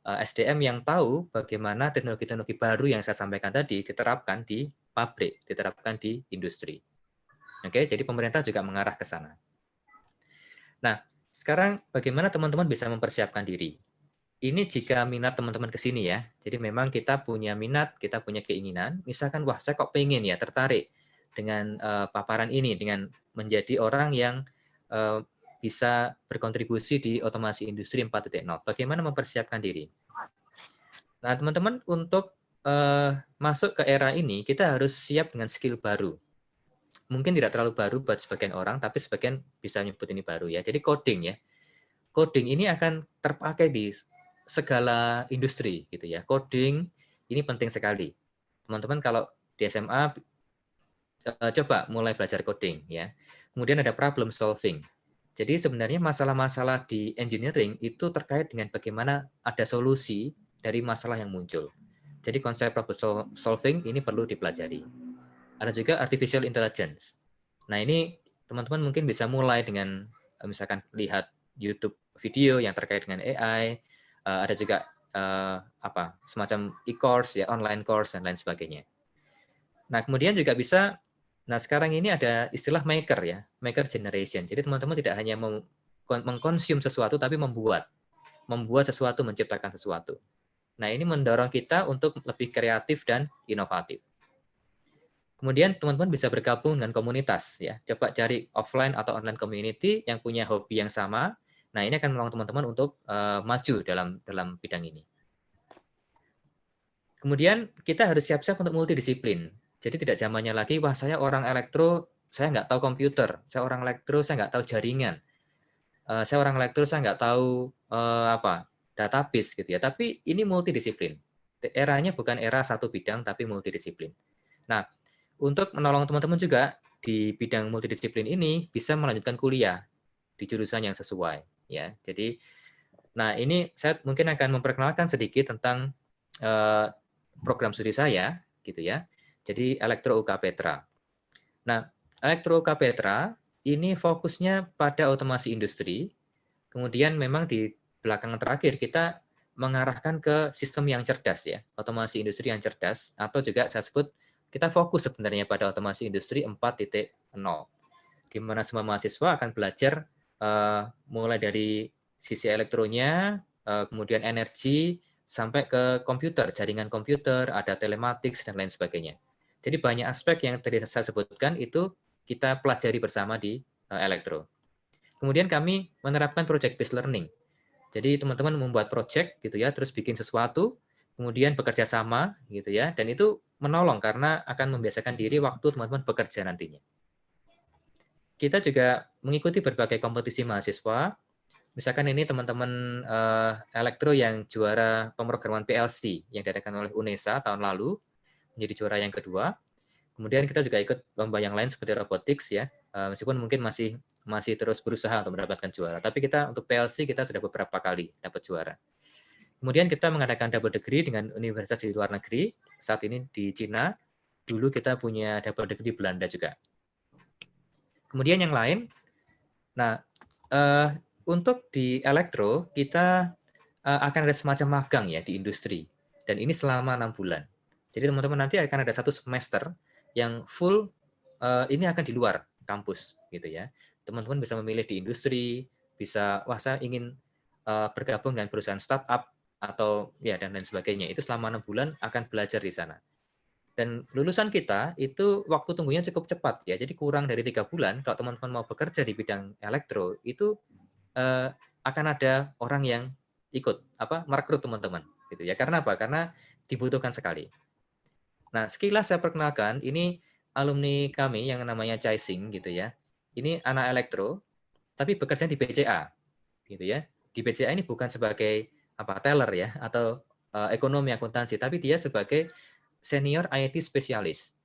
SDM yang tahu bagaimana teknologi-teknologi baru yang saya sampaikan tadi diterapkan di pabrik, diterapkan di industri. Oke, jadi pemerintah juga mengarah ke sana. Nah, sekarang bagaimana teman-teman bisa mempersiapkan diri? Ini jika minat teman-teman ke sini ya. Jadi memang kita punya minat, kita punya keinginan. Misalkan, wah saya kok pengen ya tertarik dengan paparan ini, dengan menjadi orang yang bisa berkontribusi di otomasi industri 4.0. Bagaimana mempersiapkan diri? Nah, teman-teman untuk masuk ke era ini, kita harus siap dengan skill baru. Mungkin tidak terlalu baru buat sebagian orang, tapi sebagian bisa menyebut ini baru ya. Jadi coding ya. Coding ini akan terpakai di segala industri gitu ya. Coding ini penting sekali. Teman-teman kalau di SMA coba mulai belajar coding ya. Kemudian ada problem solving. Jadi sebenarnya masalah-masalah di engineering itu terkait dengan bagaimana ada solusi dari masalah yang muncul. Jadi konsep problem solving ini perlu dipelajari. Ada juga artificial intelligence. Nah ini teman-teman mungkin bisa mulai dengan misalkan lihat YouTube video yang terkait dengan AI. Ada juga semacam e-course ya, online course dan lain sebagainya. Nah kemudian juga bisa, nah sekarang ini ada istilah maker ya, maker generation. Jadi teman-teman tidak hanya mengkonsum sesuatu tapi membuat sesuatu, menciptakan sesuatu. Nah ini mendorong kita untuk lebih kreatif dan inovatif. Kemudian teman-teman bisa bergabung dengan komunitas ya. Coba cari offline atau online community yang punya hobi yang sama. Nah, ini akan menolong teman-teman untuk maju dalam bidang ini. Kemudian kita harus siap-siap untuk multidisiplin. Jadi tidak zamannya lagi, wah saya orang elektro, saya nggak tahu komputer. Saya orang elektro, saya nggak tahu jaringan. Saya orang elektro, saya nggak tahu database gitu ya. Tapi ini multidisiplin. Eranya bukan era satu bidang, tapi multidisiplin. Nah, untuk menolong teman-teman juga di bidang multidisiplin ini bisa melanjutkan kuliah di jurusan yang sesuai ya. Jadi nah ini saya mungkin akan memperkenalkan sedikit tentang program studi saya gitu ya. Jadi Elektro UK Petra. Nah, Elektro UK Petra ini fokusnya pada otomasi industri. Kemudian memang di belakangan terakhir kita mengarahkan ke sistem yang cerdas ya, otomasi industri yang cerdas, atau juga saya sebut kita fokus sebenarnya pada otomasi industri 4.0, di mana semua mahasiswa akan belajar mulai dari sisi elektronya, kemudian energi, sampai ke komputer, jaringan komputer, ada telematics, dan lain sebagainya. Jadi banyak aspek yang tadi saya sebutkan itu kita pelajari bersama di elektro. Kemudian kami menerapkan project-based learning. Jadi teman-teman membuat project gitu ya, terus bikin sesuatu, kemudian bekerja sama gitu ya, dan itu menolong karena akan membiasakan diri waktu teman-teman bekerja nantinya. Kita juga mengikuti berbagai kompetisi mahasiswa. Misalkan ini teman-teman elektro yang juara pemrograman PLC yang diadakan oleh UNESA tahun lalu, menjadi juara yang kedua. Kemudian kita juga ikut lomba yang lain seperti robotics ya, meskipun mungkin masih terus berusaha untuk mendapatkan juara. Tapi kita untuk PLC kita sudah beberapa kali dapat juara. Kemudian kita mengadakan double degree dengan universitas di luar negeri. Saat ini di Cina. Dulu kita punya double degree di Belanda juga. Kemudian yang lain, nah untuk di elektro kita akan ada semacam magang ya di industri, dan ini selama 6 bulan. Jadi teman-teman nanti akan ada 1 semester yang full ini akan di luar kampus gitu ya. Teman-teman bisa memilih di industri, bisa wah saya ingin bergabung dengan perusahaan startup atau ya dan lain sebagainya. Itu selama 6 bulan akan belajar di sana. Dan lulusan kita itu waktu tunggunya cukup cepat ya. Jadi kurang dari 3 bulan kalau teman-teman mau bekerja di bidang elektro itu akan ada orang yang ikut merekrut teman-teman gitu ya. Karena apa? Karena dibutuhkan sekali. Nah, sekilas saya perkenalkan, ini alumni kami yang namanya Chai Sing gitu ya. Ini anak elektro tapi bekerja di BCA gitu ya. Di BCA ini bukan sebagai teller ya atau ekonomi akuntansi, tapi dia sebagai senior IT spesialis.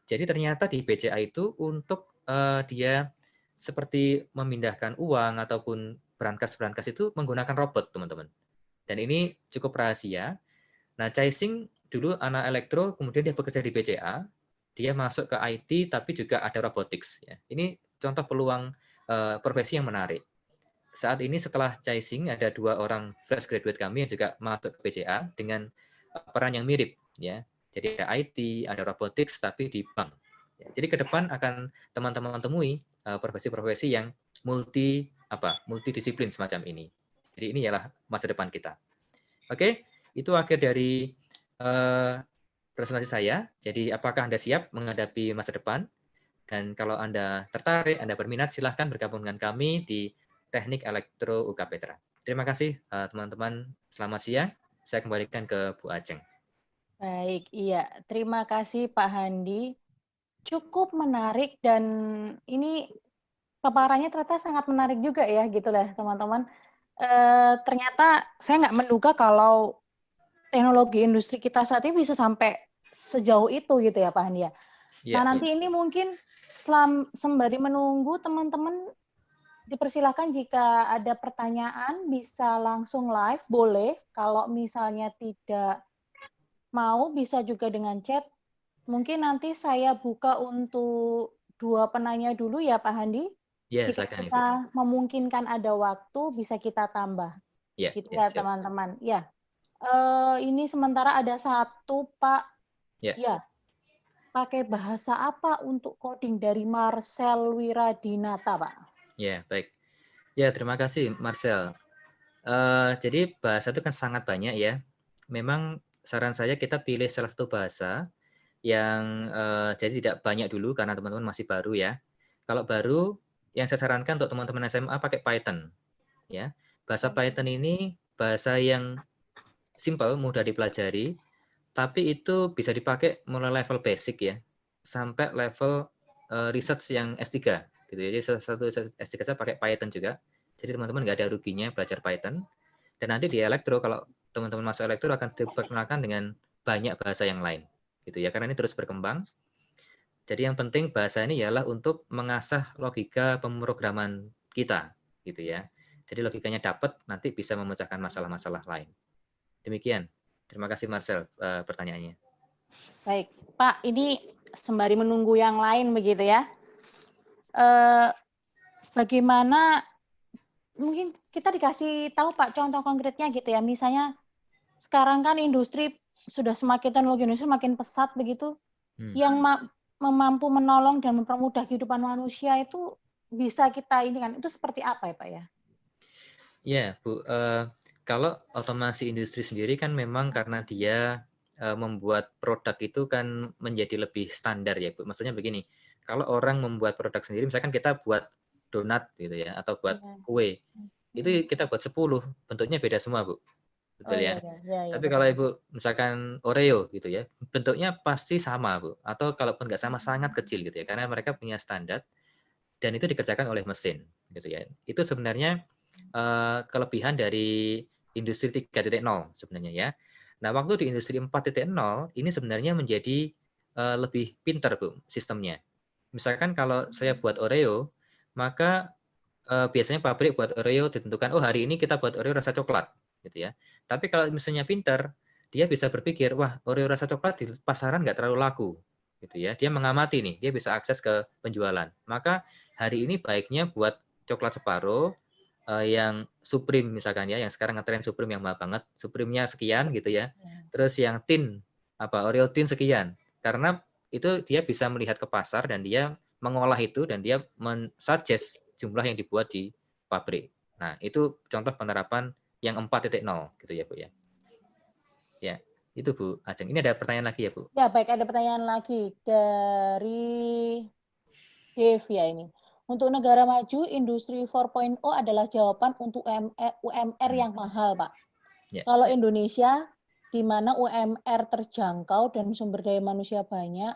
Jadi ternyata di BCA itu untuk dia seperti memindahkan uang ataupun berangkas-berangkas itu menggunakan robot, teman-teman. Dan ini cukup rahasia. Nah, Chai Sing dulu anak elektro, kemudian dia bekerja di BCA, dia masuk ke IT, tapi juga ada robotics. Ya. Ini contoh peluang profesi yang menarik. Saat ini setelah Chai Sing, ada 2 orang fresh graduate kami yang juga masuk ke BCA dengan peran yang mirip. Ya. Jadi ada IT, ada robotics, tapi di bank. Ya, jadi ke depan akan teman-teman temui profesi-profesi yang multidisiplin semacam ini. Jadi ini ialah masa depan kita. Oke, itu akhir dari presentasi saya. Jadi apakah Anda siap menghadapi masa depan? Dan kalau Anda tertarik, Anda berminat, silahkan bergabung dengan kami di Teknik Elektro UK Petra. Terima kasih teman-teman. Selamat siang. Saya kembalikan ke Bu Ajeng. Baik, iya. Terima kasih Pak Handi. Cukup menarik dan ini paparannya ternyata sangat menarik juga ya gitu lah teman-teman. Ternyata saya nggak menduga kalau teknologi industri kita saat ini bisa sampai sejauh itu gitu ya Pak Handi ya. Ya, Nah nanti ini mungkin sembari menunggu teman-teman dipersilakan jika ada pertanyaan bisa langsung live, boleh. Kalau misalnya tidak mau bisa juga dengan chat. Mungkin nanti saya buka untuk 2 penanya dulu ya Pak Handi. ya Jika silakan, Ibu. kita memungkinkan ada waktu bisa kita tambah. Ya, Gitu ya, ya siap. teman-teman. Ya. Ini sementara ada 1 Pak. Ya. Pakai bahasa apa untuk coding dari Marcel Wiradinata, Pak? Ya, baik. Ya, terima kasih Marcel. Jadi bahasa itu kan sangat banyak ya. Memang saran saya kita pilih salah satu bahasa yang jadi tidak banyak dulu karena teman-teman masih baru ya. Kalau baru, yang saya sarankan untuk teman-teman SMA pakai Python. Ya, bahasa Python ini bahasa yang simple, mudah dipelajari, tapi itu bisa dipakai mulai level basic ya, sampai level research yang S3. Gitu ya. Jadi satu S3 saya pakai Python juga. Jadi teman-teman nggak ada ruginya belajar Python. Dan nanti di elektro, kalau teman-teman masuk elektro akan diperkenalkan dengan banyak bahasa yang lain. Gitu ya, karena ini terus berkembang. Jadi yang penting bahasa ini ialah untuk mengasah logika pemrograman kita. Gitu ya. Jadi logikanya dapat, nanti bisa memecahkan masalah-masalah lain. Demikian. Terima kasih Marcel pertanyaannya. Baik, Pak, ini sembari menunggu yang lain begitu ya. Bagaimana mungkin kita dikasih tahu Pak contoh konkretnya gitu ya. Misalnya sekarang kan industri sudah semakin teknologi industri semakin pesat begitu. Yang mampu menolong dan mempermudah kehidupan manusia itu bisa kita ini kan itu seperti apa ya Pak ya? Ya, Bu. Kalau otomasi industri sendiri kan memang karena dia membuat produk itu kan menjadi lebih standar ya, Bu. Maksudnya begini, kalau orang membuat produk sendiri, misalkan kita buat donat gitu ya, atau buat kue, itu kita buat 10, bentuknya beda semua, Bu. Betul ya. Tapi kalau Ibu misalkan Oreo gitu ya, bentuknya pasti sama, Bu. Atau kalaupun nggak sama, sangat kecil gitu ya, karena mereka punya standar dan itu dikerjakan oleh mesin gitu ya. Itu sebenarnya kelebihan dari industri 3.0 sebenarnya ya. Nah, waktu di industri 4.0 ini sebenarnya menjadi lebih pintar, Bu, sistemnya. Misalkan kalau saya buat Oreo, maka biasanya pabrik buat Oreo ditentukan, oh hari ini kita buat Oreo rasa coklat, gitu ya. Tapi kalau misalnya pintar, dia bisa berpikir, wah Oreo rasa coklat di pasaran nggak terlalu laku, gitu ya. Dia mengamati nih, dia bisa akses ke penjualan. Maka hari ini baiknya buat coklat separuh, yang Supreme misalkan ya, yang sekarang ngetren Supreme yang mahal banget, Supreme-nya sekian gitu ya. Terus yang tin, Oreo tin sekian. Karena itu dia bisa melihat ke pasar dan dia mengolah itu dan dia men-suggest jumlah yang dibuat di pabrik. Nah, itu contoh penerapan yang 4.0 gitu ya, Bu ya. Ya, itu Bu Ajeng. Ini ada pertanyaan lagi ya, Bu? Ya, baik, ada pertanyaan lagi dari Dev ya ini. Untuk negara maju, industri 4.0 adalah jawaban untuk UMR yang mahal, Pak. Ya. Kalau Indonesia, di mana UMR terjangkau dan sumber daya manusia banyak,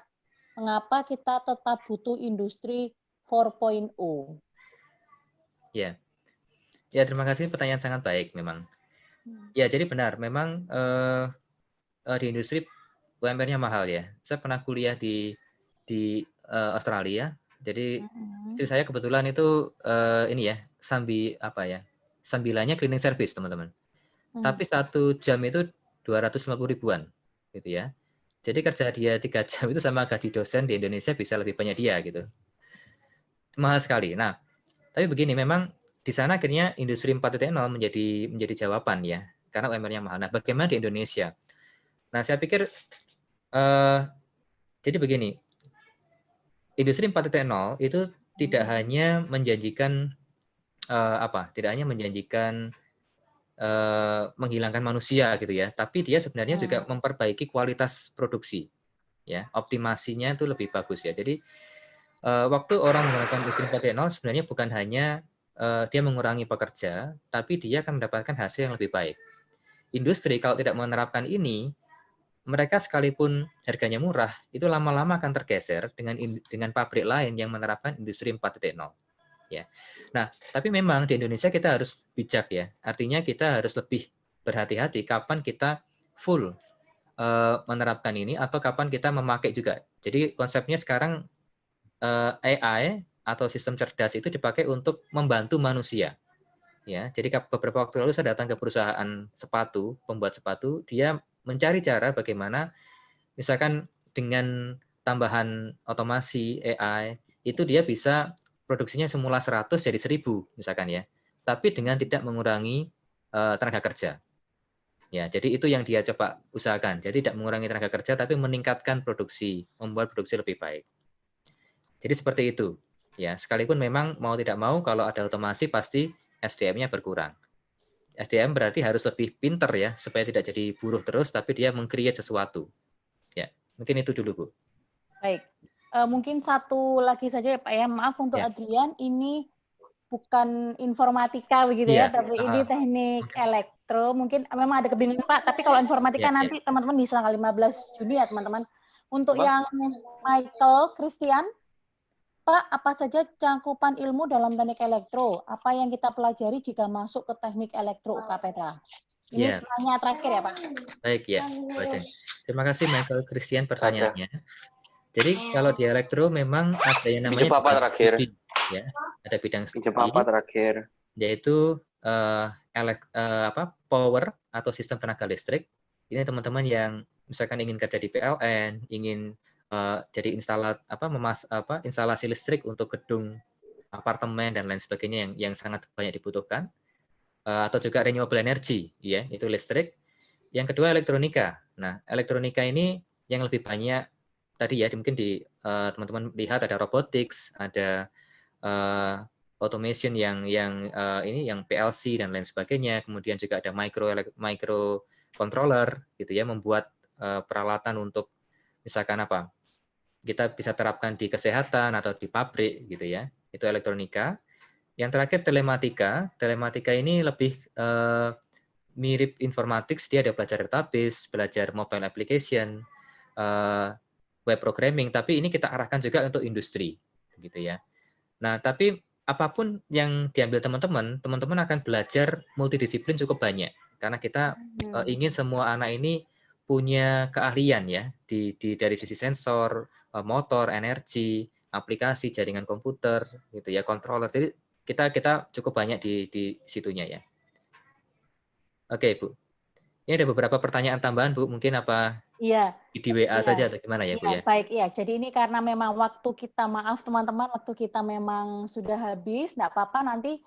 mengapa kita tetap butuh industri 4.0? Ya. Ya, terima kasih, pertanyaan sangat baik memang. Ya, jadi benar, memang di industri UMR-nya mahal ya. Saya pernah kuliah di Australia. Jadi istri saya kebetulan itu ini ya, sambilannya cleaning service, teman-teman. Tapi 1 jam itu 250 ribuan gitu ya. Jadi kerja dia 3 jam itu sama gaji dosen di Indonesia bisa lebih banyak dia gitu. Mahal sekali. Nah, tapi begini, memang di sana akhirnya industri 4.0 menjadi jawaban ya, karena UMR-nya mahal. Nah, bagaimana di Indonesia? Nah, saya pikir jadi begini, industri 4.0 itu tidak hanya menjanjikan tidak hanya menjanjikan menghilangkan manusia gitu ya, tapi dia sebenarnya juga memperbaiki kualitas produksi, ya, optimasinya itu lebih bagus ya. Jadi waktu orang menggunakan industri 4.0 sebenarnya bukan hanya dia mengurangi pekerja, tapi dia akan mendapatkan hasil yang lebih baik. Industri kalau tidak menerapkan ini, mereka sekalipun harganya murah, itu lama-lama akan tergeser dengan pabrik lain yang menerapkan industri 4.0. Ya. Nah, tapi memang di Indonesia kita harus bijak ya. Artinya kita harus lebih berhati-hati kapan kita full menerapkan ini atau kapan kita memakai juga. Jadi konsepnya sekarang AI atau sistem cerdas itu dipakai untuk membantu manusia. Ya, jadi beberapa waktu lalu saya datang ke perusahaan sepatu, pembuat sepatu, dia mencari cara bagaimana misalkan dengan tambahan otomasi AI itu dia bisa produksinya semula 100 jadi 1000 misalkan ya. Tapi dengan tidak mengurangi tenaga kerja. Ya, jadi itu yang dia coba usahakan. Jadi tidak mengurangi tenaga kerja tapi meningkatkan produksi, membuat produksi lebih baik. Jadi seperti itu. Ya, sekalipun memang mau tidak mau kalau ada otomasi pasti SDM-nya berkurang. SDM berarti harus lebih pinter ya supaya tidak jadi buruh terus tapi dia meng-create sesuatu. Ya, mungkin itu dulu, Bu. Baik. Mungkin satu lagi saja ya Pak ya. Maaf untuk Adrian, ini bukan informatika begitu ya, tapi ini teknik elektro. Mungkin memang ada kebingungan Pak, tapi kalau informatika nanti teman-teman bisa tanggal 15 Juni ya teman-teman. Untuk yang Michael Christian, Pak, apa saja cakupan ilmu dalam teknik elektro? Apa yang kita pelajari jika masuk ke teknik elektro UKPTRA? Ini pertanyaan terakhir ya, Pak. Baik ya, terima kasih Michael Christian pertanyaannya. Jadi kalau di elektro memang ada yang namanya bidang studi, ya, ada bidang studi, yaitu power atau sistem tenaga listrik. Ini teman-teman yang misalkan ingin kerja di PLN, ingin jadi instalasi listrik untuk gedung apartemen dan lain sebagainya yang sangat banyak dibutuhkan, atau juga renewable energy, ya, itu listrik. Yang kedua elektronika. Nah, elektronika ini yang lebih banyak tadi ya, mungkin teman-teman lihat ada robotics, ada automation yang ini yang PLC dan lain sebagainya. Kemudian juga ada microcontroller gitu ya, membuat peralatan untuk misalkan apa? Kita bisa terapkan di kesehatan atau di pabrik gitu ya. Itu elektronika. Yang terakhir telematika. Telematika ini lebih mirip informatics, dia ada belajar database, belajar mobile application, web programming, tapi ini kita arahkan juga untuk industri, gitu ya. Nah, tapi apapun yang diambil teman-teman akan belajar multidisiplin cukup banyak, karena kita ingin semua anak ini punya keahlian ya dari sisi sensor, motor, energi, aplikasi, jaringan komputer, gitu ya, controller. Jadi kita cukup banyak di situnya ya. Oke, Bu. Ini ada beberapa pertanyaan tambahan, Bu. Mungkin apa Iya. di WA saja atau gimana ya, Bu ya? Baik, iya. Jadi ini karena memang waktu kita, maaf teman-teman, waktu kita memang sudah habis, enggak apa-apa nanti.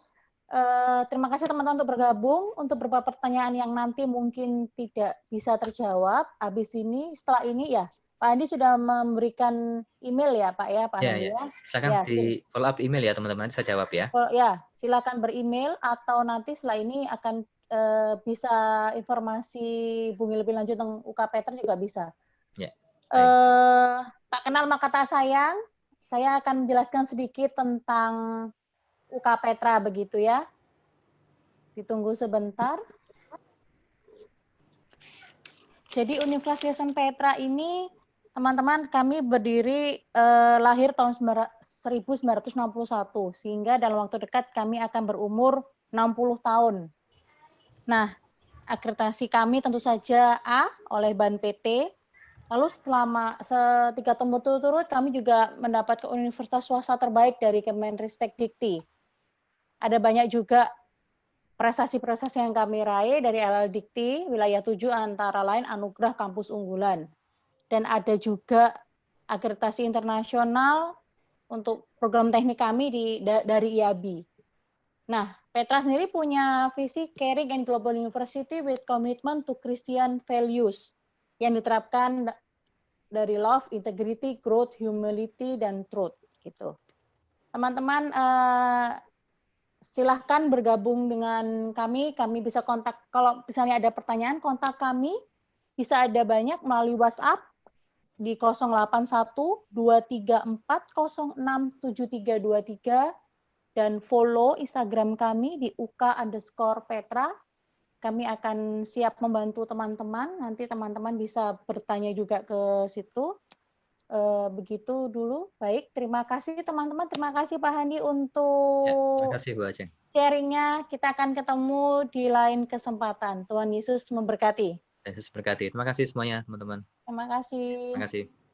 Terima kasih teman-teman untuk bergabung, untuk beberapa pertanyaan yang nanti mungkin tidak bisa terjawab. Habis ini, setelah ini ya, Pak Andi sudah memberikan email ya, Pak ya, Pak Andi ya. Silakan Ya, di follow up email ya, teman-teman. Saya jawab ya. Ya, silakan beremail atau nanti setelah ini akan bisa informasi Bumi lebih lanjut tentang UK Petra juga bisa. Ya. Tak kenal maka tak sayang. Saya akan menjelaskan sedikit tentang UK Petra begitu ya. Ditunggu sebentar. Jadi Universitas Petra ini, teman-teman, kami berdiri lahir tahun 1961, sehingga dalam waktu dekat kami akan berumur 60 tahun. Nah, akreditasi kami tentu saja A oleh BAN PT. Lalu selama 3 tahun berturut-turut kami juga mendapat ke universitas swasta terbaik dari Kemenristek Dikti. Ada banyak juga prestasi-prestasi yang kami raih dari LL Dikti, wilayah 7 antara lain Anugerah Kampus Unggulan. Dan ada juga akreditasi internasional untuk program teknik kami dari IABI. Nah, Petra sendiri punya visi Caring and Global University with Commitment to Christian Values yang diterapkan dari love, integrity, growth, humility, dan truth. Gitu. Teman-teman, silahkan bergabung dengan kami. Kami bisa kontak, kalau misalnya ada pertanyaan, kontak kami. Bisa ada banyak melalui WhatsApp di 081 234 067323 dan follow Instagram kami di UK_Petra. Kami akan siap membantu teman-teman. Nanti teman-teman bisa bertanya juga ke situ. Begitu dulu. Baik, terima kasih teman-teman. Terima kasih Pak Handi untuk terima kasih Bu Ajeng. Sharingnya. Kita akan ketemu di lain kesempatan. Tuhan Yesus memberkati. Yesus berkati. Terima kasih semuanya teman-teman. Terima kasih. Terima kasih.